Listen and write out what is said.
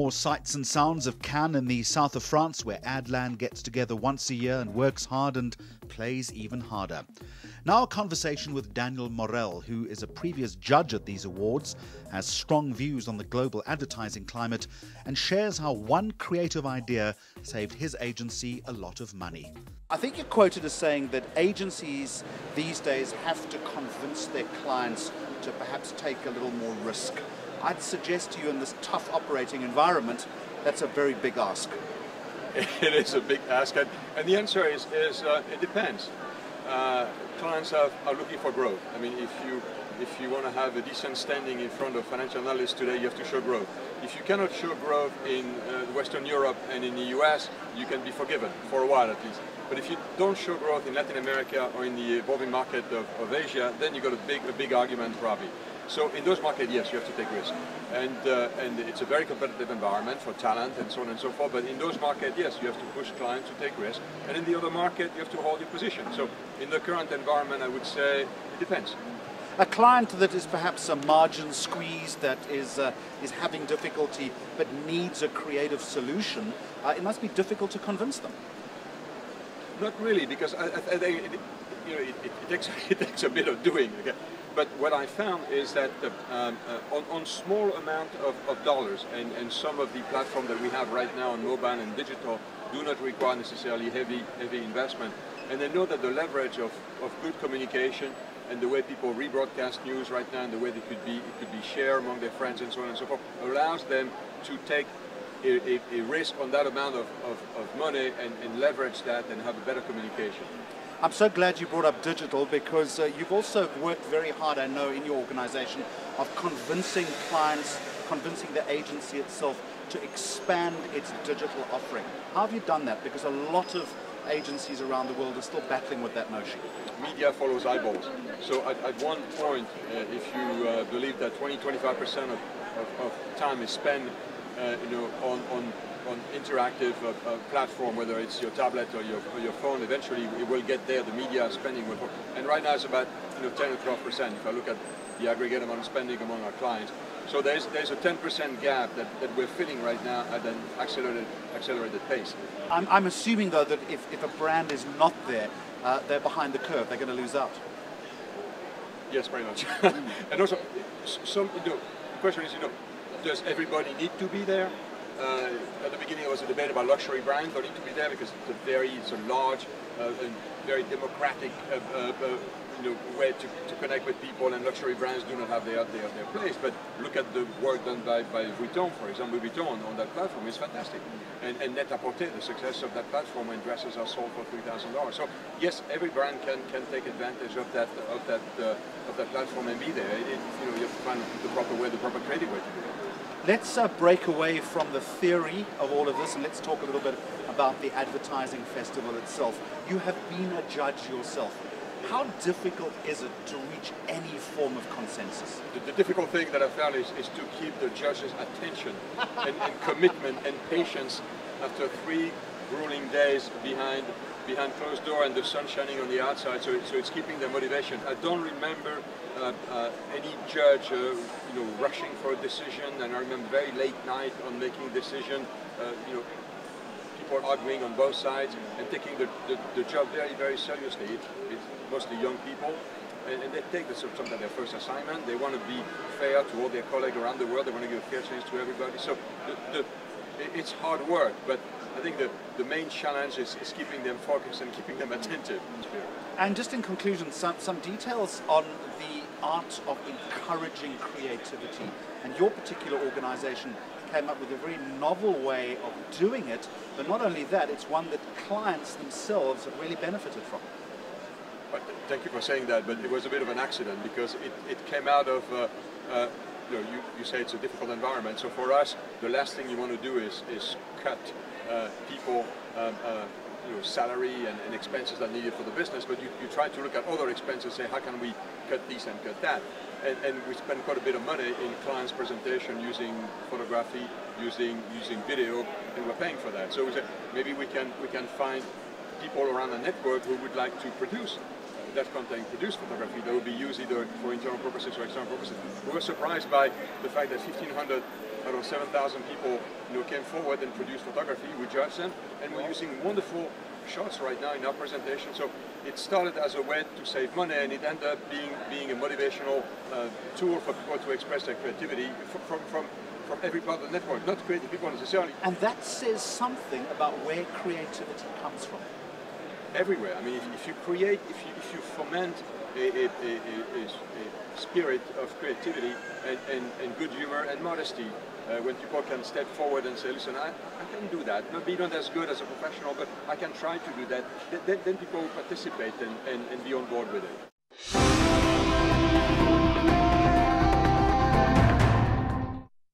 more sights and sounds of Cannes in the south of France, where Adland gets together once a year and works hard and plays even harder. Now a conversation with Daniel Morel, who is a previous judge at these awards, has strong views on the global advertising climate, and shares how one creative idea saved his agency a lot of money. I think you're quoted as saying that agencies these days have to convince their clients to perhaps take a little more risk. I'd suggest to you in this tough operating environment, that's a very big ask. It is a big ask, and the answer is it depends. Clients are looking for growth. I mean, if you want to have a decent standing in front of financial analysts today, you have to show growth. If you cannot show growth in Western Europe and in the US, you can be forgiven, for a while at least. But if you don't show growth in Latin America or in the evolving market of Asia, then you've got a big argument probably. So in those markets, yes, you have to take risk. And it's a very competitive environment for talent and so on and so forth. But in those markets, yes, you have to push clients to take risk. And in the other market, you have to hold your position. So in the current environment, I would say it depends. A client that is perhaps a margin squeeze, that is having difficulty but needs a creative solution, it must be difficult to convince them. Not really, because I think it takes a bit of doing. Okay? But what I found is that on small amount of dollars, and some of the platforms that we have right now on mobile and digital do not require necessarily heavy investment, and they know that the leverage of good communication and the way people rebroadcast news right now and the way it could be shared among their friends and so on and so forth allows them to take a risk on that amount of money and leverage that and have a better communication. I'm so glad you brought up digital, because you've also worked very hard, I know, in your organization of convincing clients, convincing the agency itself to expand its digital offering. How have you done that? Because a lot of agencies around the world are still battling with that notion. Media follows eyeballs. So at one point, if you believe that 20–25% of time is spent on interactive platform, whether it's your tablet or your phone, eventually it will get there. The media spending will, and right now it's about 10 or 12%. If I look at the aggregate amount of spending among our clients, so there's a 10% gap that we're filling right now at an accelerated pace. I'm assuming though that if a brand is not there, they're behind the curve. They're going to lose out. Yes, very much. And also, the question is, does everybody need to be there? At the beginning, there was a debate about luxury brands don't need to be there because it's a large and very democratic way to connect with people, and luxury brands do not have their place. But look at the work done by Vuitton, for example. Vuitton on that platform is fantastic, and Net-a-Porter, the success of that platform when dresses are sold for $3,000. So yes, every brand can take advantage of that platform and be there. You have to find the proper way, the proper creative way to do it. Let's break away from the theory of all of this, and let's talk a little bit about the advertising festival itself. You have been a judge yourself. How difficult is it to reach any form of consensus? The difficult thing that I found is to keep the judges' attention and commitment and patience after 3 grueling days behind closed door and the sun shining on the outside. So it's keeping their motivation. I don't remember any judge rushing for a decision, and I remember very late night on making a decision. People arguing on both sides and taking the job very, very seriously. It's mostly young people, and they take this sometimes their first assignment. They want to be fair to all their colleagues around the world. They want to give a fair chance to everybody. So it's hard work, but I think the main challenge is keeping them focused and keeping them attentive. And just in conclusion, some details on the art of encouraging creativity. And your particular organization came up with a very novel way of doing it, but not only that, it's one that clients themselves have really benefited from. Thank you for saying that, but it was a bit of an accident because it came out of, you say it's a difficult environment, so for us, the last thing you want to do is cut people salary and expenses that are needed for the business, but you try to look at other expenses, say how can we cut this and cut that, and we spend quite a bit of money in clients' presentation using photography, using video, and we're paying for that. So we said maybe we can find people around the network who would like to produce that content, produce photography that will be used either for internal purposes or external purposes. We were surprised by the fact that 1,500 out of 7,000 people, came forward and produced photography. We judged them, and we're using wonderful shots right now in our presentation. So it started as a way to save money, and it ended up being a motivational tool for people to express their creativity from every part of the network, not creative people necessarily. And that says something about where creativity comes from. Everywhere. I mean, if you create, if you foment a spirit of creativity and good humor and modesty, when people can step forward and say, listen, I can do that, maybe not as good as a professional, but I can try to do that, then people will participate and be on board with it.